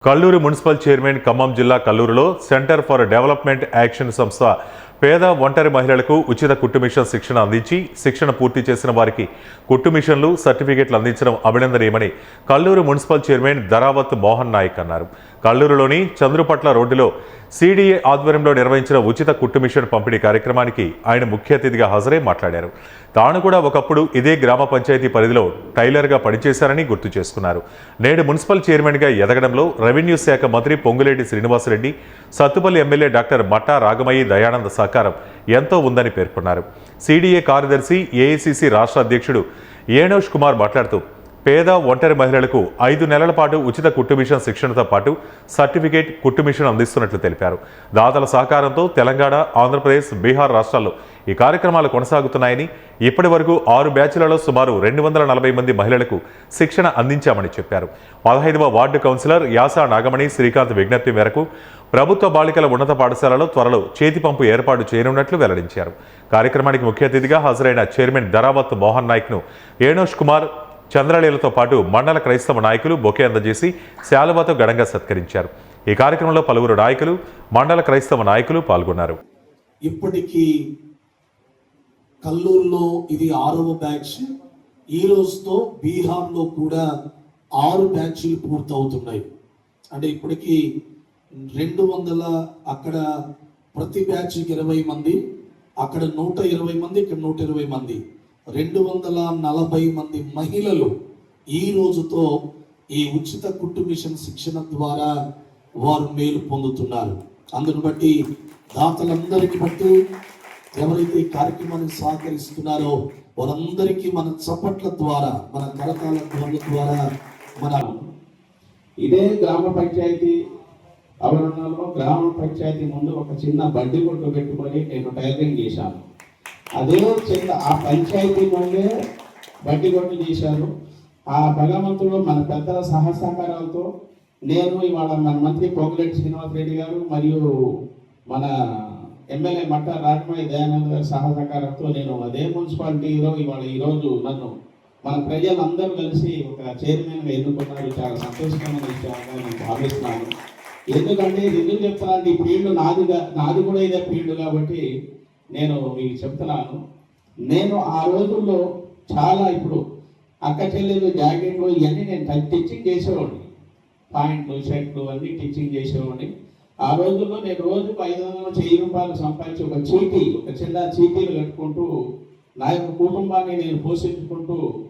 Kalluru municipal chairman Khammam జిల్లా కల్లూరులో centre for development action సంస్థ పేద ఒంటరి మహిళలకు ఉచిత కుట్టు మిషన్ శిక్షణ అందించి శిక్షణ పూర్తి చేసిన వారికి కుట్టు మిషన్లు సర్టిఫికెట్లు అందించడం అభినందనీయమని కల్లూరు మున్సిపల్ చైర్మన్ ధరావత్ మోహన్ నాయక్ అన్నారు. కల్లూరులోని చంద్రుపట్ల రోడ్డులో సిడిఏ ఆధ్వర్యంలో నిర్వహించిన ఉచిత కుట్టు మిషన్ పంపిణీ కార్యక్రమానికి ఆయన ముఖ్య అతిథిగా హాజరై మాట్లాడారు. తాను కూడా ఒకప్పుడు ఇదే గ్రామ పంచాయతీ పరిధిలో టైలర్గా పనిచేశారని గుర్తు చేసుకున్నారు. నేడు మున్సిపల్ చైర్మన్గా ఎదగడంలో రెవెన్యూ శాఖ మంత్రి పొంగులేటి శ్రీనివాసరెడ్డి, సత్తుపల్లి ఎమ్మెల్యే డాక్టర్ మట్టా రాగమయ్యి దయానంద సహకారం ఎంతో ఉందని పేర్కొన్నారు. సిడిఏ కార్యదర్శి ఏఐసిసి రాష్ట్ర అధ్యక్షుడు ఏనోష్ కుమార్ మాట్లాడుతూ పేద ఒంటరి మహిళలకు 5 నెలల పాటు ఉచిత కుట్టు మిషన్ శిక్షణతో పాటు సర్టిఫికేట్ కుట్టు మిషన్ అందిస్తున్నట్లు తెలిపారు. దాతల సహకారంతో తెలంగాణ, ఆంధ్రప్రదేశ్, బీహార్ రాష్ట్రాల్లో ఈ కార్యక్రమాలు కొనసాగుతున్నాయని, ఇప్పటి వరకు 6 బ్యాచ్లలో సుమారు 240 మంది మహిళలకు శిక్షణ అందించామని చెప్పారు. 15వ వార్డు కౌన్సిలర్ యాసా నాగమణి శ్రీకాంత్ విజ్ఞప్తి మేరకు ప్రభుత్వ బాలికల ఉన్నత పాఠశాలలో త్వరలో చేతి పంపు ఏర్పాటు చేయనున్నట్లు వెల్లడించారు. కార్యక్రమానికి ముఖ్య అతిథిగా హాజరైన చైర్మన్ ధరావత్ మోహన్ నాయక్ను ఏనోష్ కుమార్, చంద్రలీలతో పాటు మండల క్రైస్తవ నాయకులు బొకే అందజేసి శాలువాతో ఘనంగా సత్కరించారు. ఈ కార్యక్రమంలో పలువురు నాయకులు, మండల క్రైస్తవ నాయకులు పాల్గొన్నారు. ఇప్పటికీ కల్లూరులో ఇది 6వ బ్యాచ్. ఈ రోజుతో బీహార్లో కూడా 6 బ్యాచ్లు పూర్తవుతున్నాయి. అంటే ఇప్పటికీ 200, అక్కడ ప్రతి బ్యాచ్కి 20 మంది, అక్కడ 120 మంది, ఇక్కడ 120 మంది, 240 మంది మహిళలు ఈ రోజుతో ఈ ఉచిత కుట్టు మిషన్ శిక్షణ ద్వారా వారు మేలు పొందుతున్నారు. అందును బట్టి దాతలందరికీ బట్టి ఎవరైతే ఈ కార్యక్రమాన్ని సహకరిస్తున్నారో వారందరికీ మన చప్పట్ల ద్వారా, మన కరతాళ ద్వారా మన ఇదే గ్రామ పంచాయతీ ఆవరణలో గ్రామ పంచాయతీ ముందు ఒక చిన్న బండి కొట్టు పెట్టుకొని నేను టైలరింగ్ చేశాను. అదే చిన్న ఆ పంచాయతీ ముందే బండి కొట్టు చేశారు. ఆ భగవంతుడు మన పెద్దల సహకారాలతో నేను ఇవాళ మన మంత్రి పొంగులేటి శ్రీనివాసరెడ్డి గారు మరియు మన ఎమ్మెల్యే మట్టా రాగమయ్య దయానంద గారి సహకారంతో నేను అదే మున్సిపాలిటీలో ఇవాళ ఈరోజు నన్ను మన ప్రజలందరూ కలిసి ఒక చైర్మన్గా ఎన్నుకున్నారు. చాలా సంతోషకరమైన విషయంగా నేను భావిస్తున్నాను. ఎందుకంటే ఎందుకు చెప్తానంటే ఈ ఫీల్డ్ నాది కూడా ఇదే ఫీల్డ్ కాబట్టి నేను మీకు చెప్తున్నాను. నేను ఆ రోజుల్లో చాలా ఇప్పుడు అక్క చెల్లెలు జాకెట్లు ఇవన్నీ నేను టిచ్చింగ్ చేసేవాడిని. పాయింట్లు, షర్ట్లు అన్నీ టిచ్చింగ్ చేసేవాడిని. ఆ రోజుల్లో నేను రోజుకు 500, 1000 రూపాయలు సంపాదించి ఒక చిన్న చీటీలు కట్టుకుంటూ నా యొక్క కుటుంబాన్ని నేను పోషించుకుంటూ